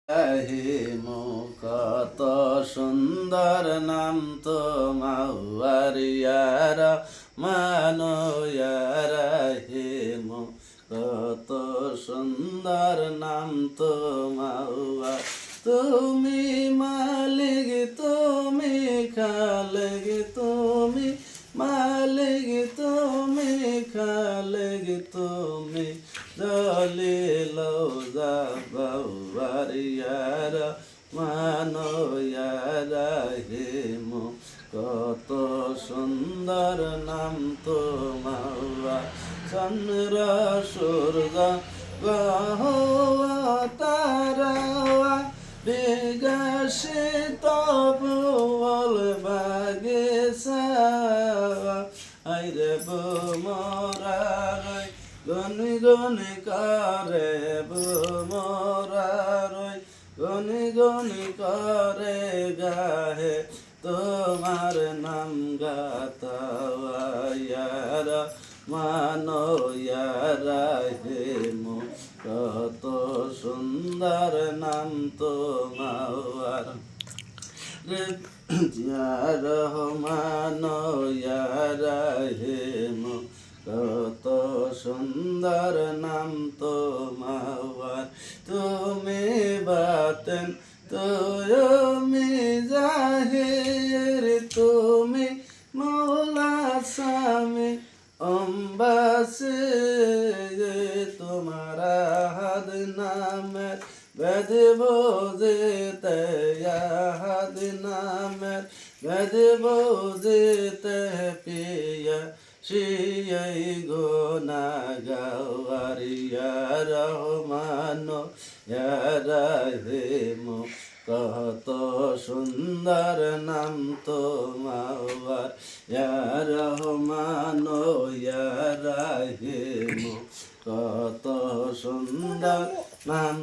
আহিমু কত সুন্দর নাম তোমার ইয়ারা মানো কত সুন্দর নাম তোমার তুমি মালিক তুমি খালিক তুমি মালিক তুমি খালিক তুমি জলিল জাবার ইয়ারা মানো হিমু কত সুন্দর নাম তোমার চন্দ্র সূর্য গ্রহ তারা বিকশিত ফুল বাগিচা আইরে বোমরার গনি গনি করে বোমরার গনি গনি করে গাহে তোমার নাম গাতাওয়ারা মানো ইয়ারা হেমু কত সুন্দর নাম তোমার রে রহমান ইয়ারা হেমু কত সুন্দর নাম তোমার তুমি বাতেন তুমি জাহির তুমি মৌলা স্বামী অম্বাসে তোমার হাদ নামের বেদ বোঝেতে হাদ নামের বেদ বোঝেতে পিয়া শিয়াই গোনা গাওয়ারিয়া রহমান হেমু কত সুন্দর নাম তোমার রহমান হেমু কত সুন্দর নাম